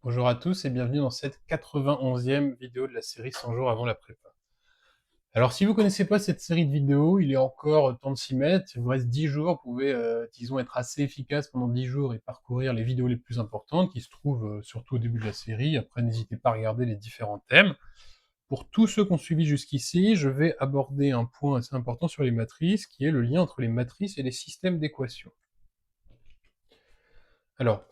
Bonjour à tous et bienvenue dans cette 91e vidéo de la série 100 jours avant la prépa. Alors si vous connaissez pas cette série de vidéos, il est encore temps de s'y mettre. Il vous reste 10 jours, vous pouvez, disons, être assez efficace pendant 10 jours et parcourir les vidéos les plus importantes qui se trouvent surtout au début de la série. Après, n'hésitez pas à regarder les différents thèmes. Pour tous ceux qui ont suivi jusqu'ici, je vais aborder un point assez important sur les matrices, qui est le lien entre les matrices et les systèmes d'équations. Alors,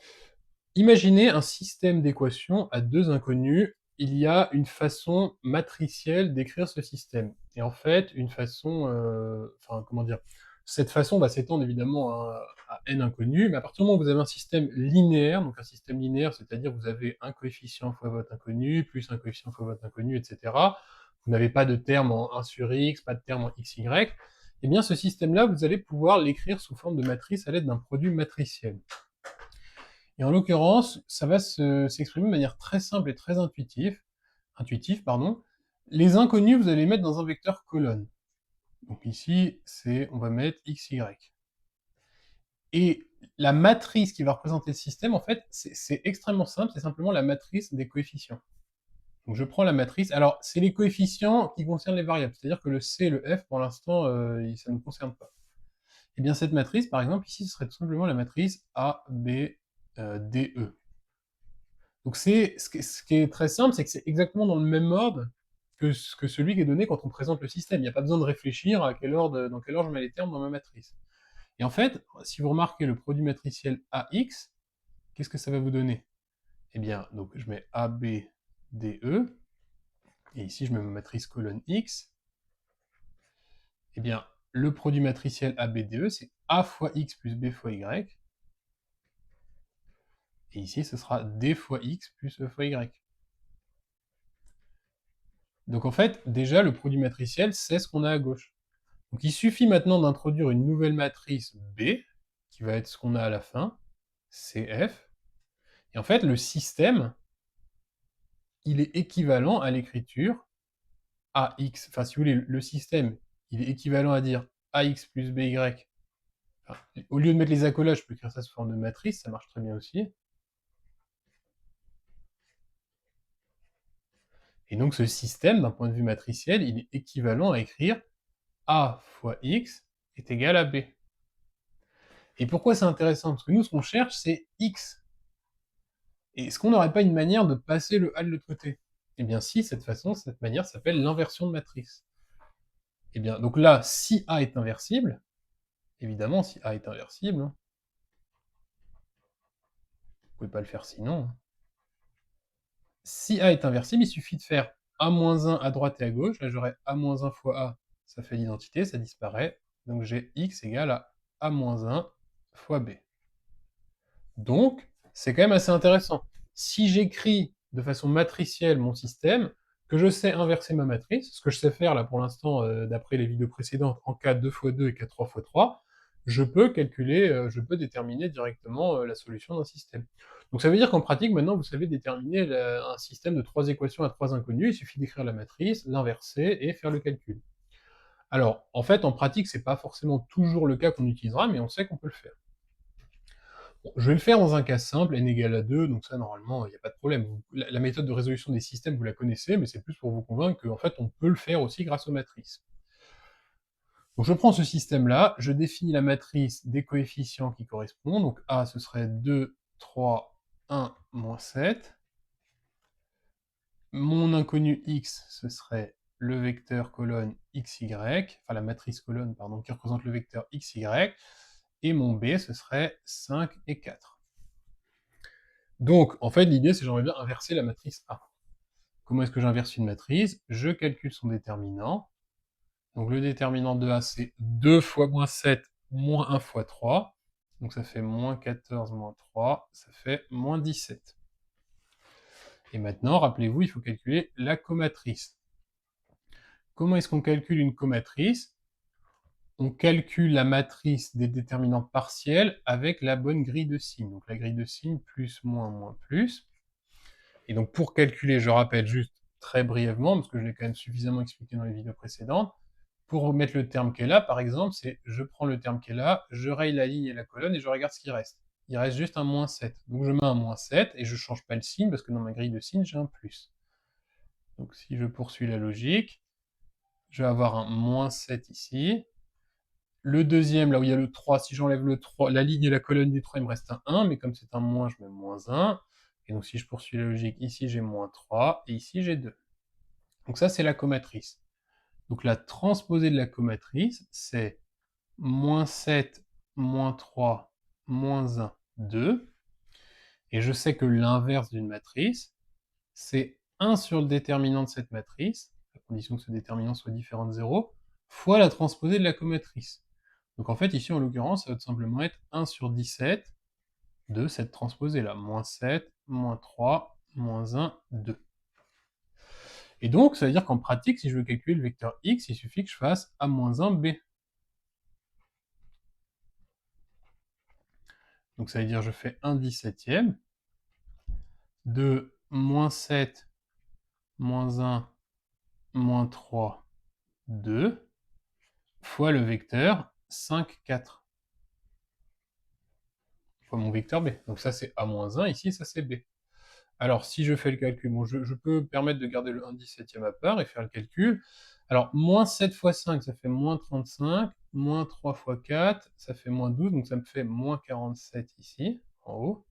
imaginez un système d'équations à deux inconnus. Il y a une façon matricielle d'écrire ce système. Et en fait, une façon, enfin, comment dire? Cette façon va s'étendre évidemment à n inconnus, mais à partir du moment où vous avez un système linéaire, donc un système linéaire, c'est-à-dire vous avez un coefficient fois votre inconnu, plus un coefficient fois votre inconnu, et cetera. Vous n'avez pas de terme en 1 sur x, pas de terme en x, y. Eh bien, ce système-là, vous allez pouvoir l'écrire sous forme de matrice à l'aide d'un produit matriciel. Et en l'occurrence, ça va s'exprimer de manière très simple et très intuitive, pardon. Les inconnus, vous allez les mettre dans un vecteur colonne. Donc ici, on va mettre x, y. Et la matrice qui va représenter le système, en fait, c'est extrêmement simple, c'est simplement la matrice des coefficients. Donc je prends la matrice, alors c'est les coefficients qui concernent les variables, c'est-à-dire que le c et le f, pour l'instant, ça ne nous concerne pas. Et bien cette matrice, par exemple, ici, ce serait tout simplement la matrice A, B, D, E. Donc ce qui est très simple, c'est que c'est exactement dans le même ordre que celui qui est donné quand on présente le système. Il n'y a pas besoin de réfléchir à dans quel ordre je mets les termes dans ma matrice. Et en fait, si vous remarquez le produit matriciel AX, qu'est-ce que ça va vous donner? Eh bien, donc je mets AB, DE, et ici je mets ma matrice colonne X. Eh bien, le produit matriciel ABDE, c'est A fois X plus B fois Y. Et ici, ce sera D fois X plus E fois Y. Donc en fait, déjà, le produit matriciel, c'est ce qu'on a à gauche. Donc il suffit maintenant d'introduire une nouvelle matrice B, qui va être ce qu'on a à la fin, CF. Et en fait, le système, il est équivalent à l'écriture AX. Enfin, si vous voulez, le système, il est équivalent à dire AX plus BY. Enfin, au lieu de mettre les accolades, je peux écrire ça sous forme de matrice, ça marche très bien aussi. Et donc ce système, d'un point de vue matriciel, il est équivalent à écrire A fois X est égal à B. Et pourquoi c'est intéressant? Parce que nous, ce qu'on cherche, c'est X. Et est-ce qu'on n'aurait pas une manière de passer le A de l'autre côté? Eh bien si, cette manière s'appelle l'inversion de matrice. Eh bien, donc là, si A est inversible, évidemment, si A est inversible, hein, vous pouvez pas le faire sinon, hein. Si A est inversible, il suffit de faire A-1 à droite et à gauche. Là, j'aurai A-1 fois A, ça fait l'identité, ça disparaît. Donc j'ai X égale à A-1 fois B. Donc, c'est quand même assez intéressant. Si j'écris de façon matricielle mon système, que je sais inverser ma matrice, ce que je sais faire là pour l'instant, d'après les vidéos précédentes, en cas 2 fois 2 et cas 3 fois 3, je peux calculer, je peux déterminer directement la solution d'un système. Donc ça veut dire qu'en pratique, maintenant, vous savez déterminer un système de 3 équations à 3 inconnus, il suffit d'écrire la matrice, l'inverser et faire le calcul. Alors, en fait, en pratique, c'est pas forcément toujours le cas qu'on utilisera, mais on sait qu'on peut le faire. Bon, je vais le faire dans un cas simple, n égale à 2, donc ça, normalement, il n'y a pas de problème. La méthode de résolution des systèmes, vous la connaissez, mais c'est plus pour vous convaincre qu'en fait, on peut le faire aussi grâce aux matrices. Donc je prends ce système-là, je définis la matrice des coefficients qui correspondent, donc A, ce serait 2, 3, 1, moins 7. Mon inconnu x, ce serait le vecteur colonne xy, enfin la matrice colonne, pardon, qui représente le vecteur xy, et mon b, ce serait 5 et 4. Donc, en fait, l'idée, c'est que j'aimerais bien inverser la matrice A. Comment est-ce que j'inverse une matrice? Je calcule son déterminant. Donc le déterminant de A, c'est 2 fois moins 7, moins 1 fois 3. Donc ça fait moins 14, moins 3, ça fait moins 17. Et maintenant, rappelez-vous, il faut calculer la comatrice. Comment est-ce qu'on calcule une comatrice? On calcule la matrice des déterminants partiels avec la bonne grille de signes. Donc la grille de signes, plus, moins, moins, plus. Et donc pour calculer, je rappelle juste très brièvement, parce que je l'ai quand même suffisamment expliqué dans les vidéos précédentes, pour mettre le terme qui est là, par exemple, c'est je prends le terme qui est là, je raye la ligne et la colonne et je regarde ce qui reste. il reste juste un moins 7. Donc je mets un moins 7 et je change pas le signe parce que dans ma grille de signes, j'ai un plus. Donc si je poursuis la logique, je vais avoir un moins 7 ici. Le deuxième, là où il y a le 3, si j'enlève le 3, la ligne et la colonne du 3, il me reste un 1, mais comme c'est un moins, je mets moins 1. Et donc si je poursuis la logique, ici j'ai moins 3, et ici j'ai 2. Donc ça, c'est la comatrice. Donc la transposée de la comatrice, c'est moins 7, moins 3, moins 1, 2. Et je sais que l'inverse d'une matrice, c'est 1 sur le déterminant de cette matrice, à condition que ce déterminant soit différent de 0, fois la transposée de la comatrice. Donc en fait, ici, en l'occurrence, ça va tout simplement être 1 sur 17 de cette transposée-là. Moins 7, moins 3, moins 1, 2. Et donc, ça veut dire qu'en pratique, si je veux calculer le vecteur x, il suffit que je fasse a-1b. Donc ça veut dire que je fais 1/17 de moins 7, moins 1, moins 3, 2, fois le vecteur 5, 4, fois mon vecteur b. Donc ça c'est a-1, ici ça c'est b. Alors si je fais le calcul, bon, je peux me permettre de garder le 1/17 à part et faire le calcul. Alors moins 7 fois 5, ça fait moins 35, moins 3 fois 4, ça fait moins 12, donc ça me fait moins 47 ici, en haut.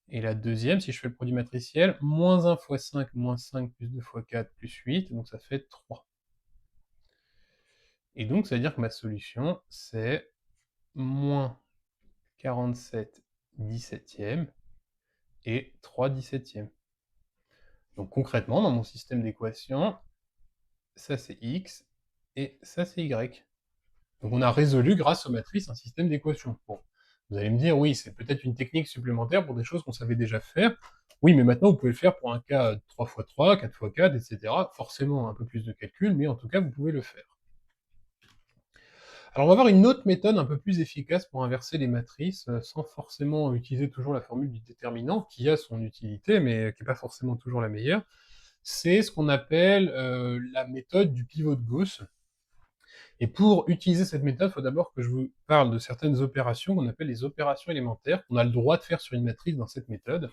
Et la deuxième, si je fais le produit matriciel, moins 1 fois 5, moins 5 plus 2 fois 4 plus 8, donc ça fait 3. Et donc ça veut dire que ma solution, c'est moins 47 17e et 3 17e. Donc concrètement, dans mon système d'équations, ça c'est x et ça c'est y. Donc on a résolu grâce aux matrices un système d'équations. Bon, vous allez me dire, oui, c'est peut-être une technique supplémentaire pour des choses qu'on savait déjà faire. Oui, mais maintenant vous pouvez le faire pour un cas 3x3, 4x4, etc. Forcément un peu plus de calcul, mais en tout cas vous pouvez le faire. Alors on va voir une autre méthode un peu plus efficace pour inverser les matrices, sans forcément utiliser toujours la formule du déterminant, qui a son utilité, mais qui n'est pas forcément toujours la meilleure. C'est ce qu'on appelle la méthode du pivot de Gauss. Et pour utiliser cette méthode, il faut d'abord que je vous parle de certaines opérations qu'on appelle les opérations élémentaires, qu'on a le droit de faire sur une matrice dans cette méthode.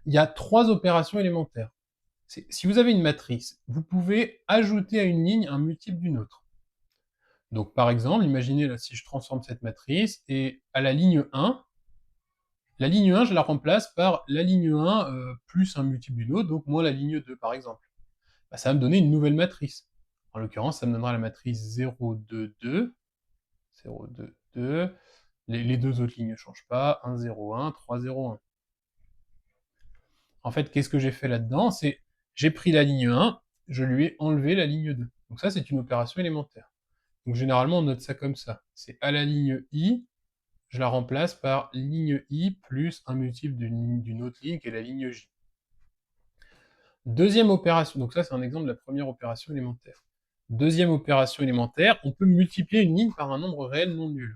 Il y a 3 opérations élémentaires. Si vous avez une matrice, vous pouvez ajouter à une ligne un multiple d'une autre. Donc par exemple, imaginez là si je transforme cette matrice, et à la ligne 1, je la remplace par la ligne 1 plus un multiple d'une autre, donc moins la ligne 2 par exemple. Bah, ça va me donner une nouvelle matrice. En l'occurrence, ça me donnera la matrice 0, 2, 2, 0, 2, 2. Les deux autres lignes ne changent pas, 1, 0, 1, 3, 0, 1. En fait, qu'est-ce que j'ai fait là-dedans? C'est, j'ai pris la ligne 1, je lui ai enlevé la ligne 2. Donc ça, c'est une opération élémentaire. Donc généralement, on note ça comme ça. C'est à la ligne i, je la remplace par ligne i plus un multiple d'une autre ligne qui est la ligne j. Deuxième opération, donc ça c'est un exemple de la première opération élémentaire. Deuxième opération élémentaire, on peut multiplier une ligne par un nombre réel non nul.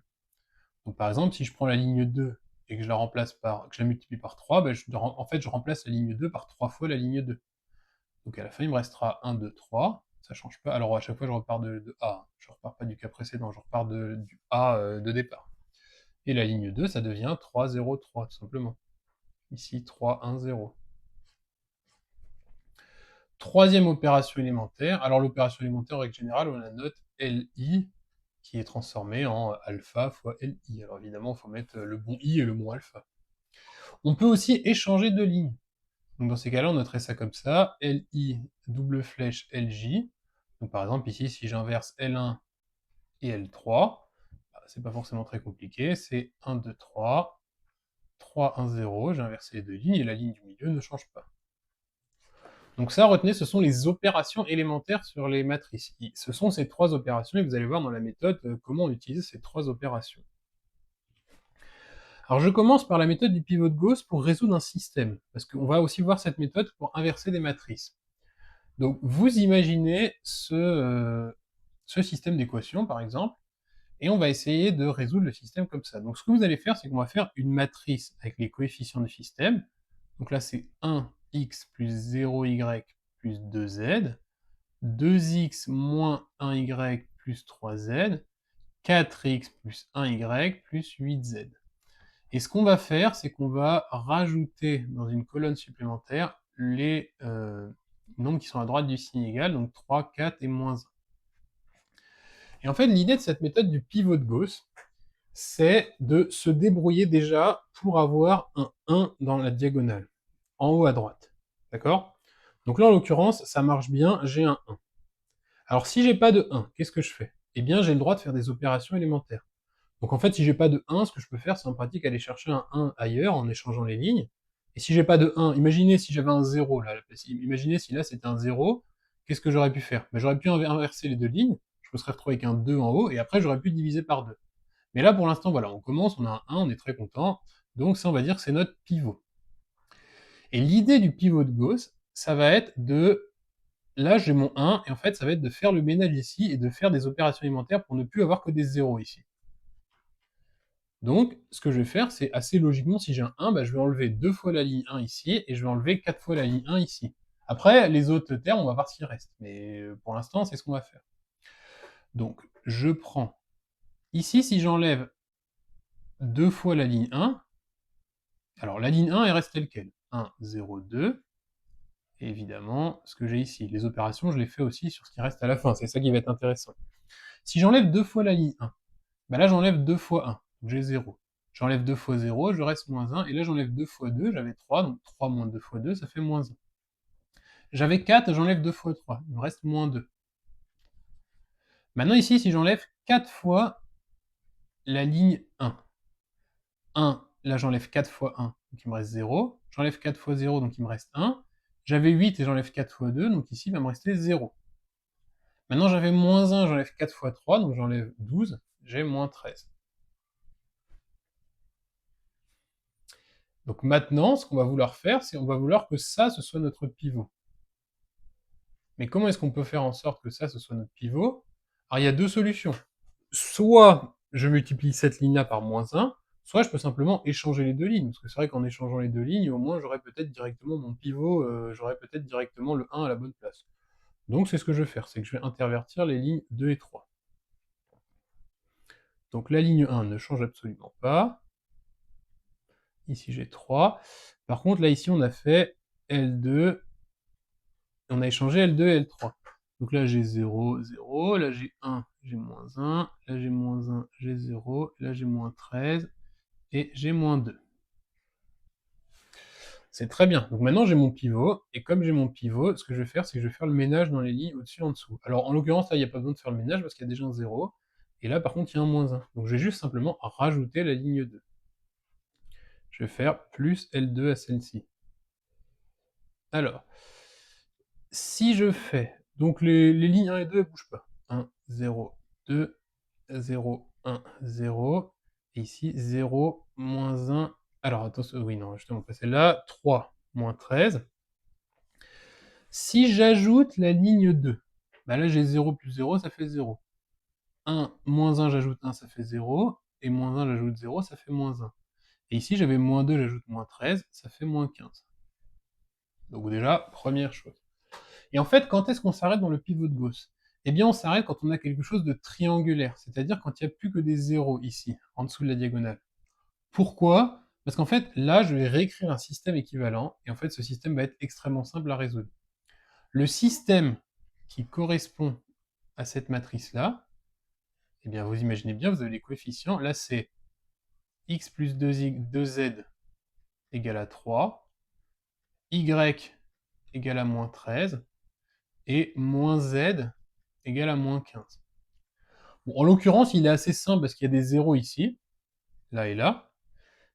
Donc par exemple, si je prends la ligne 2 et que je la multiplie par 3, ben en fait je remplace la ligne 2 par 3 fois la ligne 2. Donc à la fin, il me restera 1, 2, 3, ça change pas. Alors à chaque fois, je repars de A, je repars pas du cas précédent, je repars du A de départ. Et la ligne 2, ça devient 3, 0, 3, tout simplement. Ici, 3, 1, 0. Troisième opération élémentaire. Alors l'opération élémentaire, en règle générale, on la note LI, qui est transformée en alpha fois LI. Alors évidemment, il faut mettre le bon I et le bon alpha. On peut aussi échanger deux lignes. Donc dans ces cas-là, on noterait ça comme ça, LI double flèche LJ. Donc par exemple, ici, si j'inverse L1 et L3, bah, c'est pas forcément très compliqué, c'est 1, 2, 3, 3, 1, 0, j'ai inversé les deux lignes, et la ligne du milieu ne change pas. Donc ça, retenez, ce sont les opérations élémentaires sur les matrices. Ce sont ces trois opérations, et vous allez voir dans la méthode comment on utilise ces trois opérations. Alors je commence par la méthode du pivot de Gauss pour résoudre un système, parce qu'on va aussi voir cette méthode pour inverser des matrices. Donc vous imaginez ce système d'équations, par exemple, et on va essayer de résoudre le système comme ça. Donc ce que vous allez faire, c'est qu'on va faire une matrice avec les coefficients du système. Donc là, c'est 1x plus 0y plus 2z, 2x moins 1y plus 3z, 4x plus 1y plus 8z. Et ce qu'on va faire, c'est qu'on va rajouter dans une colonne supplémentaire les nombres qui sont à droite du signe égal, donc 3, 4 et moins 1. Et en fait, l'idée de cette méthode du pivot de Gauss, c'est de se débrouiller déjà pour avoir un 1 dans la diagonale, en haut à droite. D'accord? Donc là, en l'occurrence, ça marche bien, j'ai un 1. Alors si j'ai pas de 1, qu'est-ce que je fais? Eh bien, j'ai le droit de faire des opérations élémentaires. Donc en fait, si j'ai pas de 1, ce que je peux faire, c'est en pratique aller chercher un 1 ailleurs en échangeant les lignes. Et si j'ai pas de 1, imaginez si j'avais un 0 là, imaginez si là c'était un 0, qu'est-ce que j'aurais pu faire? Ben, j'aurais pu inverser les deux lignes, je me serais retrouvé avec un 2 en haut, et après j'aurais pu diviser par 2. Mais là, pour l'instant, voilà, on commence, on a un 1, on est très content, donc ça, on va dire que c'est notre pivot. Et l'idée du pivot de Gauss, ça va être de... Là, j'ai mon 1, et en fait, ça va être de faire le ménage ici, et de faire des opérations élémentaires pour ne plus avoir que des 0 ici. Donc, ce que je vais faire, c'est assez logiquement, si j'ai un 1, bah, je vais enlever 2 fois la ligne 1 ici, et je vais enlever 4 fois la ligne 1 ici. Après, les autres termes, on va voir ce qu'il reste. Mais pour l'instant, c'est ce qu'on va faire. Donc, je prends... Ici, si j'enlève 2 fois la ligne 1, alors la ligne 1, elle reste telle quelle. 1, 0, 2. Et évidemment, ce que j'ai ici. Les opérations, je les fais aussi sur ce qui reste à la fin. C'est ça qui va être intéressant. Si j'enlève 2 fois la ligne 1, bah là, j'enlève 2 fois 1. Donc j'ai 0. J'enlève 2 fois 0, je reste moins 1. Et là, j'enlève 2 fois 2, j'avais 3. Donc 3 moins 2 fois 2, ça fait moins 1. J'avais 4, j'enlève 2 fois 3. Il me reste moins 2. Maintenant, ici, si j'enlève 4 fois la ligne 1. 1, là, j'enlève 4 fois 1, donc il me reste 0. J'enlève 4 fois 0, donc il me reste 1. J'avais 8 et j'enlève 4 fois 2, donc ici, il va me rester 0. Maintenant, j'avais moins 1, j'enlève 4 fois 3, donc j'enlève 12. J'ai moins 13. Donc maintenant, ce qu'on va vouloir faire, c'est on va vouloir que ça, ce soit notre pivot. Mais comment est-ce qu'on peut faire en sorte que ça, ce soit notre pivot? Alors il y a deux solutions. Soit je multiplie cette ligne-là par moins 1, soit je peux simplement échanger les deux lignes. Parce que c'est vrai qu'en échangeant les deux lignes, au moins j'aurais peut-être directement mon pivot, j'aurais peut-être directement le 1 à la bonne place. Donc c'est ce que je vais faire, c'est que je vais intervertir les lignes 2 et 3. Donc la ligne 1 ne change absolument pas. Ici j'ai 3. Par contre là ici on a fait L2, on a échangé L2 et L3. Donc là j'ai 0, 0, là j'ai 1, j'ai moins 1, là j'ai moins 1, j'ai 0, là j'ai moins 13, et j'ai moins 2. C'est très bien. Donc maintenant j'ai mon pivot, et comme j'ai mon pivot, ce que je vais faire, c'est que je vais faire le ménage dans les lignes au-dessus et en dessous. Alors en l'occurrence, là, il n'y a pas besoin de faire le ménage parce qu'il y a déjà un 0, et là par contre, il y a un moins 1. Donc je vais juste simplement rajouter la ligne 2. Je vais faire plus L2 à celle-ci. Alors, si je fais... Donc les lignes 1 et 2, elles ne bougent pas. 1, 0, 2, 0, 1, 0. Et ici, 0, moins 1. Alors attention, oui, non, justement pas celle-là. 3, moins 13. Si j'ajoute la ligne 2, bah là j'ai 0 plus 0, ça fait 0. 1, moins 1, j'ajoute 1, ça fait 0. Et moins 1, j'ajoute 0, ça fait moins 1. Et ici, j'avais moins 2, j'ajoute moins 13, ça fait moins 15. Donc déjà, première chose. Et en fait, quand est-ce qu'on s'arrête dans le pivot de Gauss? Eh bien, on s'arrête quand on a quelque chose de triangulaire, c'est-à-dire quand il n'y a plus que des zéros ici, en dessous de la diagonale. Pourquoi? Parce qu'en fait, là, je vais réécrire un système équivalent, et en fait, ce système va être extrêmement simple à résoudre. Le système qui correspond à cette matrice-là, eh bien, vous imaginez bien, vous avez les coefficients. Là, c'est x plus 2z égale à 3, y égale à moins 13, et moins z égale à moins 15. Bon, en l'occurrence, il est assez simple parce qu'il y a des zéros ici, là et là.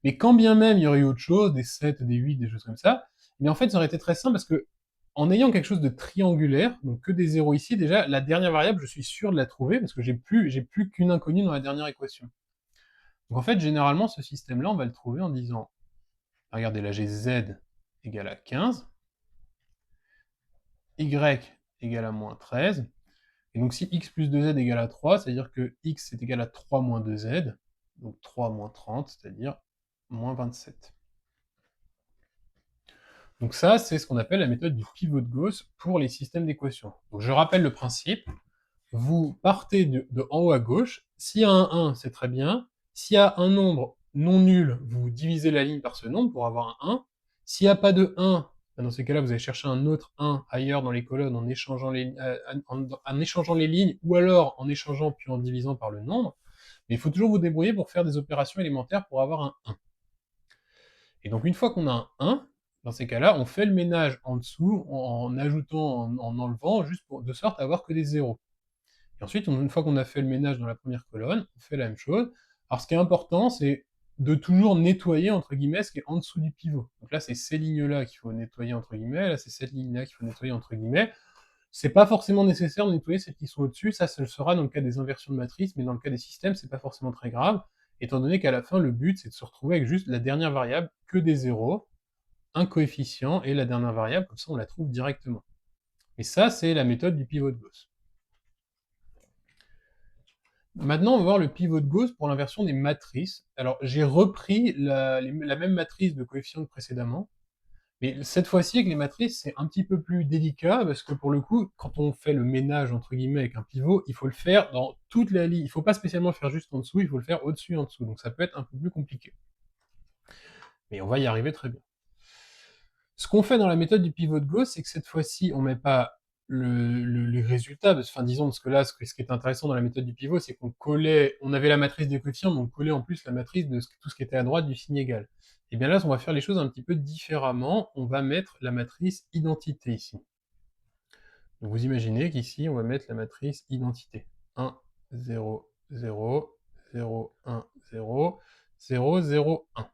Mais quand bien même il y aurait eu autre chose, des 7, des 8, des choses comme ça, mais en fait, ça aurait été très simple parce que, en ayant quelque chose de triangulaire, donc que des zéros ici, déjà, la dernière variable, je suis sûr de la trouver parce que j'ai plus qu'une inconnue dans la dernière équation. Donc en fait, généralement, ce système-là, on va le trouver en disant, regardez, là j'ai z égale à 15, y égale à moins 13, et donc si x plus 2z égale à 3, c'est-à-dire que x est égal à 3 moins 2z, donc 3 moins 30, c'est-à-dire moins 27. Donc ça, c'est ce qu'on appelle la méthode du pivot de Gauss pour les systèmes d'équations. Donc je rappelle le principe, vous partez de en haut à gauche, s'il y a un 1, c'est très bien, s'il y a un nombre non nul, vous divisez la ligne par ce nombre pour avoir un 1. S'il n'y a pas de 1, dans ces cas-là, vous allez chercher un autre 1 ailleurs dans les colonnes en échangeant en échangeant les lignes, ou alors en échangeant puis en divisant par le nombre. Mais il faut toujours vous débrouiller pour faire des opérations élémentaires pour avoir un 1. Et donc une fois qu'on a un 1, dans ces cas-là, on fait le ménage en dessous, en ajoutant, en enlevant, juste de sorte à avoir que des zéros. Et ensuite, une fois qu'on a fait le ménage dans la première colonne, on fait la même chose. Alors ce qui est important, c'est de toujours nettoyer, entre guillemets, ce qui est en dessous du pivot. Donc là, c'est ces lignes-là qu'il faut nettoyer, entre guillemets, là, c'est cette ligne-là qu'il faut nettoyer, entre guillemets. C'est pas forcément nécessaire de nettoyer celles qui sont au-dessus, ça le sera dans le cas des inversions de matrice, mais dans le cas des systèmes, c'est pas forcément très grave, étant donné qu'à la fin, le but, c'est de se retrouver avec juste la dernière variable, que des zéros, un coefficient, et la dernière variable, comme ça on la trouve directement. Et ça, c'est la méthode du pivot de Gauss. Maintenant, on va voir le pivot de Gauss pour l'inversion des matrices. Alors, j'ai repris la même matrice de coefficients que précédemment, mais cette fois-ci, avec les matrices, c'est un petit peu plus délicat, parce que pour le coup, quand on fait le ménage, entre guillemets, avec un pivot, il faut le faire dans toute la ligne. Il ne faut pas spécialement le faire juste en dessous, il faut le faire au-dessus et en dessous. Donc ça peut être un peu plus compliqué. Mais on va y arriver très bien. Ce qu'on fait dans la méthode du pivot de Gauss, c'est que cette fois-ci, on ne met pas le résultat, enfin disons, parce que là, ce qui est intéressant dans la méthode du pivot, c'est qu'on collait, on avait la matrice des coefficients, mais on collait en plus la matrice de tout ce qui était à droite du signe égal. Et bien là, on va faire les choses un petit peu différemment, on va mettre la matrice identité ici. Donc vous imaginez qu'ici, on va mettre la matrice identité. 1, 0, 0, 0, 1, 0, 0, 0, 1.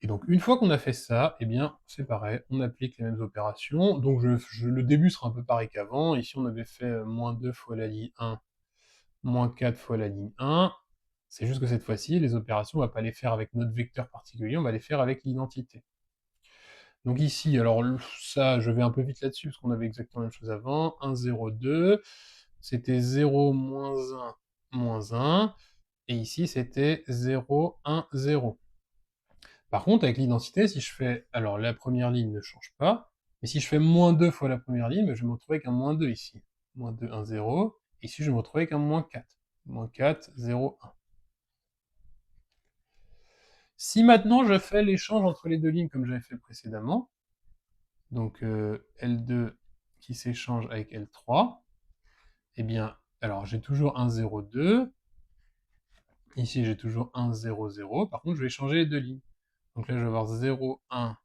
Et donc, une fois qu'on a fait ça, eh bien, c'est pareil, on applique les mêmes opérations. Donc, le début sera un peu pareil qu'avant. Ici, on avait fait moins 2 fois la ligne 1, moins 4 fois la ligne 1. C'est juste que cette fois-ci, les opérations, on va pas les faire avec notre vecteur particulier, on va les faire avec l'identité. Donc ici, alors ça, je vais un peu vite là-dessus, parce qu'on avait exactement la même chose avant. 1, 0, 2. C'était 0, moins 1, moins 1. Et ici, c'était 0, 1, 0. Par contre, avec l'identité, si je fais... Alors, la première ligne ne change pas, mais si je fais moins 2 fois la première ligne, je vais me retrouver avec un moins 2 ici. Moins 2, 1, 0. Ici, je vais me retrouver avec un moins 4. Moins 4, 0, 1. Si maintenant je fais l'échange entre les deux lignes comme j'avais fait précédemment, donc L2 qui s'échange avec L3, eh bien, alors j'ai toujours 1, 0, 2. Ici, j'ai toujours 1, 0, 0. Par contre, je vais changer les deux lignes. Donc là, je vais avoir 0, 1,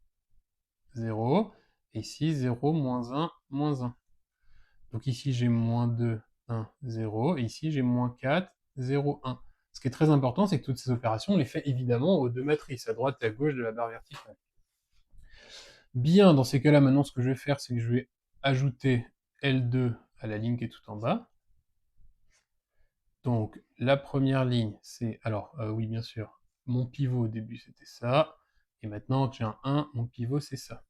0. Et ici, 0, moins 1, moins 1. Donc ici, j'ai moins 2, 1, 0. Et ici, j'ai moins 4, 0, 1. Ce qui est très important, c'est que toutes ces opérations, on les fait évidemment aux deux matrices, à droite et à gauche de la barre verticale. Bien, dans ces cas-là, maintenant, ce que je vais faire, c'est que je vais ajouter L2 à la ligne qui est tout en bas. Donc, la première ligne, c'est... Alors, oui, bien sûr, mon pivot au début, c'était ça. Et maintenant, j'ai un 1, mon pivot, c'est ça.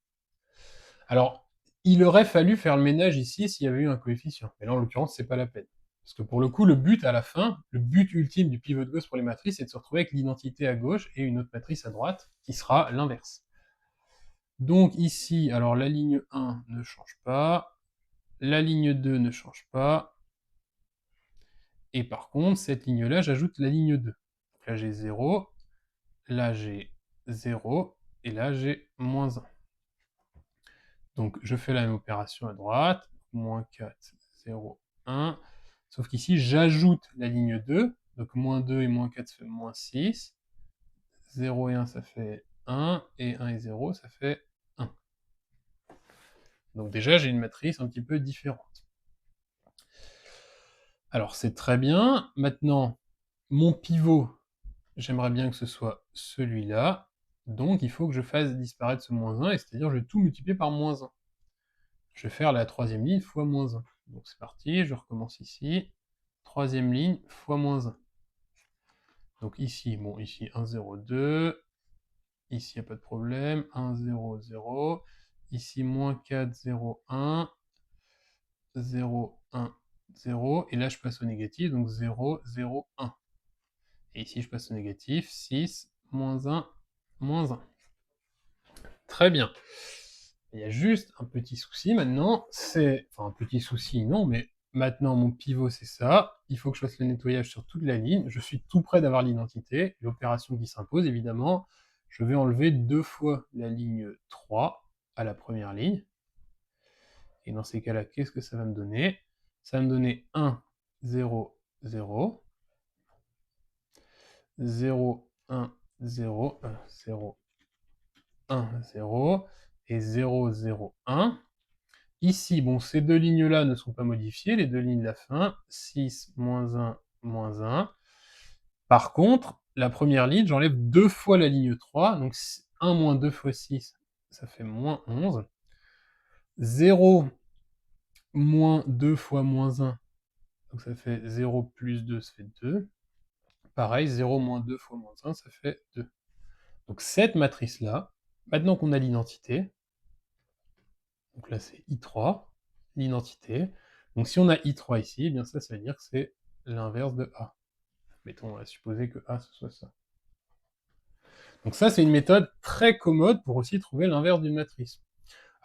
Alors, il aurait fallu faire le ménage ici s'il y avait eu un coefficient. Mais là, en l'occurrence, c'est pas la peine. Parce que pour le coup, le but à la fin, le but ultime du pivot de Gauss pour les matrices, c'est de se retrouver avec l'identité à gauche et une autre matrice à droite, qui sera l'inverse. Donc ici, alors la ligne 1 ne change pas, la ligne 2 ne change pas, et par contre, cette ligne-là, j'ajoute la ligne 2. Donc là, j'ai 0, là, j'ai 0, et là, j'ai moins 1. Donc je fais la même opération à droite, moins 4, 0, 1, sauf qu'ici, j'ajoute la ligne 2, donc moins 2 et moins 4, ça fait moins 6, 0 et 1, ça fait 1, et 1 et 0, ça fait 1. Donc déjà, j'ai une matrice un petit peu différente. Alors c'est très bien. Maintenant, mon pivot, j'aimerais bien que ce soit celui-là. Donc il faut que je fasse disparaître ce moins 1, c'est-à-dire je vais tout multiplier par moins 1. Je vais faire la troisième ligne fois moins 1. Donc c'est parti, je recommence ici. Troisième ligne fois moins 1. Donc ici, bon, ici 1, 0, 2. Ici, il n'y a pas de problème. 1, 0, 0. Ici, moins 4, 0, 1. 0, 1, 0. Et là, je passe au négatif, donc 0, 0, 1. Et ici, je passe au négatif, 6, moins 1, moins 1. Très bien. Il y a juste un petit souci maintenant, c'est... Enfin, un petit souci, non, mais Maintenant, mon pivot, c'est ça. Il faut que je fasse le nettoyage sur toute la ligne. Je suis tout près d'avoir l'identité. L'opération qui s'impose, évidemment, je vais enlever 2 fois la ligne 3 à la première ligne. Et dans ces cas-là, qu'est-ce que ça va me donner? Ça va me donner 1, 0, 0, 0, 1, 0, 0, 1, 0, et 0, 0, 1. Ici, bon, ces deux lignes-là ne sont pas modifiées, les deux lignes de la fin, 6, moins 1, moins 1. Par contre, la première ligne, j'enlève 2 fois la ligne 3, donc 1 moins 2 fois 6, ça fait moins 11. 0 moins 2 fois moins 1, donc ça fait 0 plus 2, ça fait 2. Pareil, 0 moins 2 fois moins 1, ça fait 2. Donc cette matrice-là, maintenant qu'on a l'identité, donc là c'est I3, l'identité. Donc si on a I3 ici, eh bien ça veut dire que c'est l'inverse de A. Mettons, on va supposer que A ce soit ça. Donc ça c'est une méthode très commode pour aussi trouver l'inverse d'une matrice.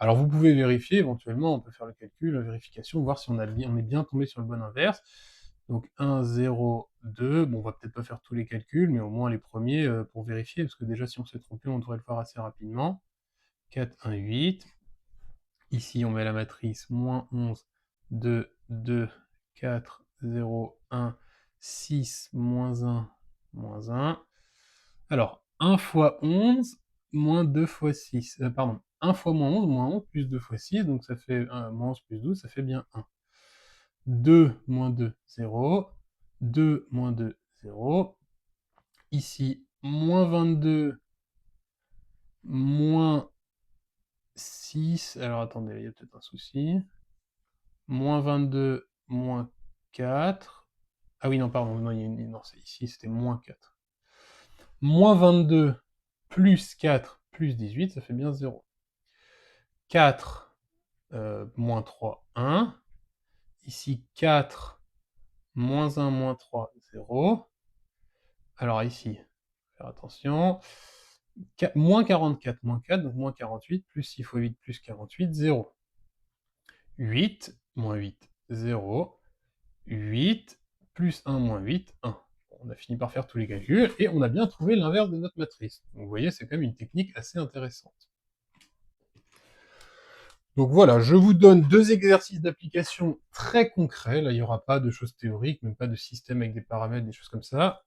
Alors vous pouvez vérifier, éventuellement on peut faire le calcul, la vérification, voir si on est bien tombé sur le bon inverse. Donc 1, 0, 2, bon on va peut-être pas faire tous les calculs, mais au moins les premiers pour vérifier, parce que déjà si on s'est trompé, on devrait le faire assez rapidement. 4, 1, 8. Ici on met la matrice moins 11, 2, 2, 4, 0, 1, 6, moins 1, moins 1. Alors, 1 fois 11, moins 2 fois 6, pardon, 1 fois moins 11, plus 2 fois 6, donc ça fait moins 11 plus 12, ça fait bien 1. 2 moins 2, 0. 2 moins 2, 0. Ici, moins 22, moins 6. Alors attendez, il y a peut-être un souci. Moins 22, moins 4. Ah oui, non, pardon, non, non c'est ici, c'était moins 4. Moins 22, plus 4, plus 18, ça fait bien 0. 4, moins 3, 1. Ici, 4, moins 1, moins 3, 0. Alors ici, faire attention. Moins 44, moins 4, donc moins 48, plus 6 fois 8, plus 48, 0. 8, moins 8, 0. 8, plus 1, moins 8, 1. On a fini par faire tous les calculs, et on a bien trouvé l'inverse de notre matrice. Donc vous voyez, c'est quand même une technique assez intéressante. Donc voilà, je vous donne 2 exercices d'application très concrets. Là, il n'y aura pas de choses théoriques, même pas de système avec des paramètres, des choses comme ça.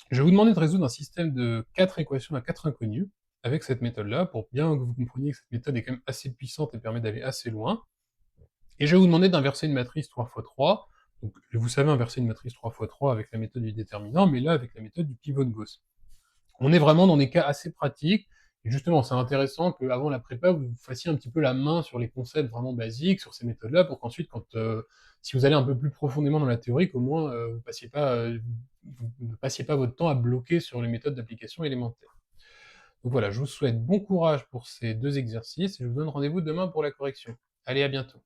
Je vais vous demander de résoudre un système de 4 équations à 4 inconnus avec cette méthode-là, pour bien que vous compreniez que cette méthode est quand même assez puissante et permet d'aller assez loin. Et je vais vous demander d'inverser une matrice 3 x 3. Donc, vous savez inverser une matrice 3 x 3 avec la méthode du déterminant, mais là, avec la méthode du pivot de Gauss. On est vraiment dans des cas assez pratiques, et justement, c'est intéressant qu'avant la prépa, vous fassiez un petit peu la main sur les concepts vraiment basiques, sur ces méthodes-là, pour qu'ensuite, si vous allez un peu plus profondément dans la théorie, qu'au moins, vous ne passiez pas votre temps à bloquer sur les méthodes d'application élémentaires. Donc voilà, je vous souhaite bon courage pour ces 2 exercices, et je vous donne rendez-vous demain pour la correction. Allez, à bientôt.